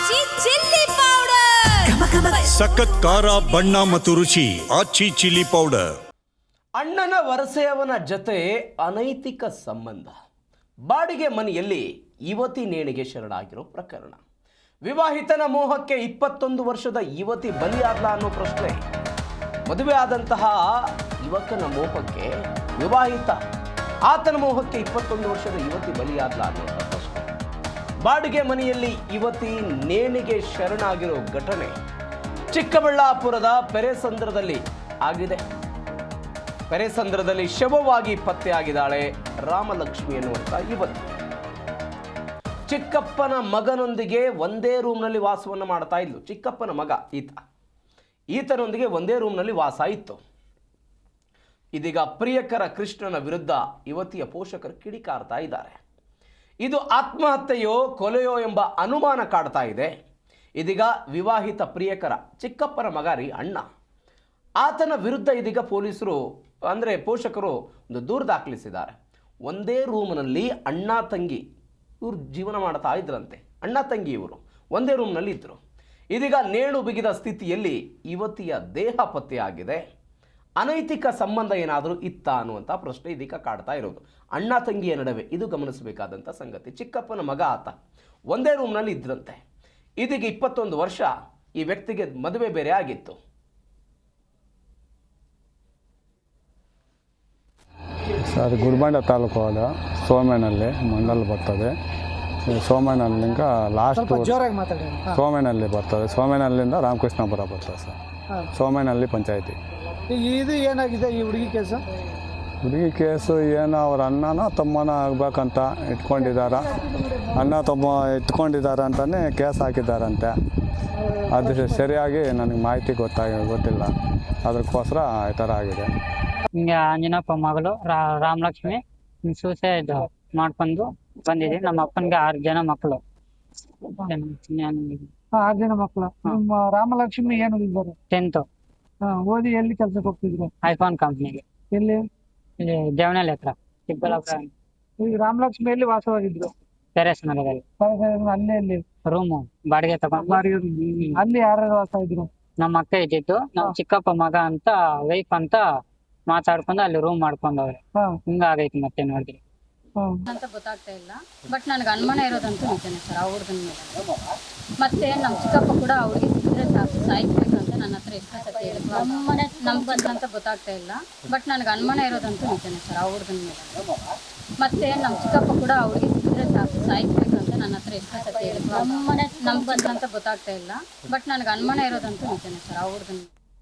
ಆಚಿ chilli powder ಸಖತ್ ಖಾರ ಬಣ್ಣ ಮತ್ತು ರುಚಿ ಆಚಿ ಚಿಲ್ಲಿ ಪೌಡರ್. ಅಣ್ಣನ ವರಸೆಯವನ ಜೊತೆ ಅನೈತಿಕ ಸಂಬಂಧ. ಬಾಡಿಗೆ ಮನೆಯಲ್ಲಿ ಯುವತಿ ನೇಣಿಗೆ ಶರಣಾಗಿರೋ ಪ್ರಕರಣ. ವಿವಾಹಿತನ ಮೋಹಕ್ಕೆ 21 ವರ್ಷದ ಯುವತಿ ಬಲಿಯಾದ್ಲ ಅನ್ನೋ ಪ್ರಶ್ನೆ. ಮದುವೆ ಆದಂತಹ ಯುವಕನ ಮೋಹಕ್ಕೆ ವಿವಾಹಿತ ಆತನ ಮೋಹಕ್ಕೆ 21 ವರ್ಷದ ಯುವತಿ ಬಲಿಯಾದ್ಲ ಅನ್ನೋ ಪ್ರಶ್ನೆ. ಬಾಡಿಗೆ ಮನೆಯಲ್ಲಿ ಯುವತಿ ನೇಣಿಗೆ ಶರಣಾಗಿರೋ ಘಟನೆ ಚಿಕ್ಕಬಳ್ಳಾಪುರದ ಪೆರೆಸಂದ್ರದಲ್ಲಿ ಆಗಿದೆ. ಪೆರೆಸಂದ್ರದಲ್ಲಿ ಶವವಾಗಿ ಪತ್ತೆಯಾಗಿದ್ದಾಳೆ ರಾಮಲಕ್ಷ್ಮಿ ಎನ್ನುವಂಥ ಯುವತಿ. ಚಿಕ್ಕಪ್ಪನ ಮಗನೊಂದಿಗೆ ಒಂದೇ ರೂಮ್ನಲ್ಲಿ ವಾಸವನ್ನು ಮಾಡ್ತಾ ಇದ್ಲು. ಚಿಕ್ಕಪ್ಪನ ಮಗ ಈತನೊಂದಿಗೆ ಒಂದೇ ರೂಮ್ನಲ್ಲಿ ವಾಸ ಇತ್ತು. ಇದೀಗ ಪ್ರಿಯಕರ ಕೃಷ್ಣನ ವಿರುದ್ಧ ಯುವತಿಯ ಪೋಷಕರು ಕಿಡಿಕಾರ್ತಾ ಇದ್ದಾರೆ. ಇದು ಆತ್ಮಹತ್ಯೆಯೋ ಕೊಲೆಯೋ ಎಂಬ ಅನುಮಾನ ಕಾಡ್ತಾ ಇದೆ. ಇದೀಗ ವಿವಾಹಿತ ಪ್ರಿಯಕರ ಚಿಕ್ಕಪ್ಪನ ಮಗ ಅಣ್ಣ, ಆತನ ವಿರುದ್ಧ ಇದೀಗ ಪೋಷಕರು ಒಂದು ದೂರು ದಾಖಲಿಸಿದ್ದಾರೆ. ಒಂದೇ ರೂಮ್ನಲ್ಲಿ ಅಣ್ಣ ತಂಗಿ ಇವರು ಜೀವನ ಮಾಡ್ತಾ ಇದ್ರಂತೆ. ಅಣ್ಣ ತಂಗಿ ಇವರು ಒಂದೇ ರೂಮ್ನಲ್ಲಿ ಇದ್ದರು. ಇದೀಗ ನೇಣು ಬಿಗಿದ ಸ್ಥಿತಿಯಲ್ಲಿ ಯುವತಿಯ ದೇಹ ಪತ್ತೆಯಾಗಿದೆ. ಅನೈತಿಕ ಸಂಬಂಧ ಏನಾದರೂ ಇತ್ತಾ ಅನ್ನುವಂಥ ಪ್ರಶ್ನೆ ಇದೀಗ ಕಾಡ್ತಾ ಇರೋದು ಅಣ್ಣ ತಂಗಿಯ ನಡುವೆ. ಇದು ಗಮನಿಸಬೇಕಾದಂಥ ಸಂಗತಿ. ಚಿಕ್ಕಪ್ಪನ ಮಗ ಆತ ಒಂದೇ ರೂಮ್ನಲ್ಲಿ ಇದ್ರಂತೆ. ಇದೀಗ 21 ವರ್ಷ ಈ ವ್ಯಕ್ತಿಗೆ ಮದುವೆ ಬೇರೆ ಆಗಿತ್ತು. ಸರ್, ಗುಡಿಬಂಡೆ ತಾಲೂಕು ಸೋಮೇನಹಳ್ಳಿ ಮಂಡಲ್ ಬರ್ತದೆ. ಸೋಮೇನಹಳ್ಳಿಂದ ಲಾಸ್ಟ್ ಸೋಮೇನಹಳ್ಳಿ ಬರ್ತದೆ. ಸೋಮೇನಹಳ್ಳಿಯಿಂದ ರಾಮಕೃಷ್ಣಪುರ ಬರ್ತದೆ ಸರ್. ಸೋಮೇನಹಳ್ಳಿ ಪಂಚಾಯತಿ. ಇದು ಏನಾಗಿದೆ ಈ ಹುಡುಗಿ ಕೇಸು? ಹುಡುಗಿ ಕೇಸು ಏನೋ ಅವ್ರ ಅಣ್ಣನ ತಮ್ಮನ ಆಗ್ಬೇಕಂತ ಇಟ್ಕೊಂಡಿದ್ದಾರೆ. ಅಣ್ಣ ತಮ್ಮ ಇಟ್ಕೊಂಡಿದ್ದಾರೆ ಅಂತಲೇ ಕೇಸ್ ಹಾಕಿದ್ದಾರಂತೆ. ಅದು ಸರಿಯಾಗಿ ನನಗೆ ಮಾಹಿತಿ ಗೊತ್ತಿಲ್ಲ. ಅದಕ್ಕೋಸ್ಕರ ಈ ಥರ ಆಗಿದೆ. ಹಿಂಗೆ ಅಂಜನಪ್ಪ ಮಗಳು ರಾಮಲಕ್ಷ್ಮಿ ಸೂಸೈಡ್ ಮಾಡ್ಕೊಂಡು ಬಂದಿದೆ. ನಮ್ಮ ಅಪ್ಪನಿಗೆ 6 ಜನ ಮಕ್ಕಳು. 6 ಜನ ಮಕ್ಕಳು. ನಿಮ್ಮ ರಾಮಲಕ್ಷ್ಮಿ ಏನು ಓದಿದ್ದಾರೆ? 10th ಓದಿ ಎಲ್ಲಿ ಕೆಲ್ಸಕ್ಕೆ ಹೋಗ್ತಿದ್ರು? ಐಫೋನ್ ಕಂಪ್ನಿಗೆ. ಎಲ್ಲಿ? ಇಲ್ಲಿ ದೇವನಹಳ್ಳಿ ಹತ್ರ ಚಿಕ್ಕಬಳ್ಳಾಪುರ. ಈಗ ರಾಮಲಕ್ಷ್ಮಿ ಎಲ್ಲಿ ವಾಸವಾಗಿದ್ರು? ಟೆರೆಸ್ ಮರದಲ್ಲಿ ಅಲ್ಲೇ ಎಲ್ಲಿ ರೂಮು ಬಾಡಿಗೆ ತಗೊಂಡು. ಅಲ್ಲಿ ಯಾರ್ಯಾರು ವಾಸ ಇದ್ರು? ನಮ್ಮ ಅಕ್ಕ ಇದ್ದಿತ್ತು. ನಮ್ಮ ಚಿಕ್ಕಪ್ಪ ಮಗ ಅಂತ ವೈಫ್ ಅಂತ ಮಾತಾಡ್ಕೊಂಡು ಅಲ್ಲಿ ರೂಮ್ ಮಾಡ್ಕೊಂಡವ್ರೆ. ಹಿಂಗಾಗೈತಿ ಮತ್ತೆ ನೋಡಿದ್ರಿ ಅಂತ ಗೊತ್ತಾಗ್ತಾ ಇಲ್ಲ. ಬಟ್ ನನಗೆ ಅನುಮಾನ ಇರೋದಂತೂ ನಿಜನೇ ಸರ್ ಆ ಹುಡುಗನ ಮೇಲೆ. ಮತ್ತೆ ನಮ್ಮ ಚಿಕ್ಕಪ್ಪ ಕೂಡ ಅವ್ರಿಗೆ ಸಿಕ್ಕರೆ ಸಾಕು ಸಾಯ್ಬೇಕು ಅಂತ ನನ್ನ ಹತ್ರ ಎಷ್ಟು ಸತಿ ಹೇಳಿದ್ರು. ನಮ್ಮನೆ ನಮ್ಗೆ ಅಂತ ಗೊತ್ತಾಗ್ತಾ ಇಲ್ಲ. ಬಟ್ ನನಗೆ ಅನುಮಾನ ಇರೋದಂತೂ ನಿಜನೇ ಸರ್ ಆ ಹುಡುಗನ ಮೇಲೆ. ಮತ್ತೆ ನಮ್ಮ ಚಿಕ್ಕಪ್ಪ ಕೂಡ ಅವ್ರಿಗೆ ಸಿಕ್ಕರೆ ಸಾಕು ಸಾಯ್ಬೇಕು ಅಂತ ನನ್ನ ಹತ್ರ ಎಷ್ಟು ಸತಿ ಹೇಳಿದ್ರು. ನಮ್ಮನೆ ನಮ್ಗೆ ಅಂತ ಗೊತ್ತಾಗ್ತಾ ಇಲ್ಲ. ಬಟ್ ನನಗೆ ಅನುಮಾನ ಇರೋದಂತೂ ನಿಜನೇ ಸರ್ ಆ ಹುಡುಗನ ಮೇಲೆ.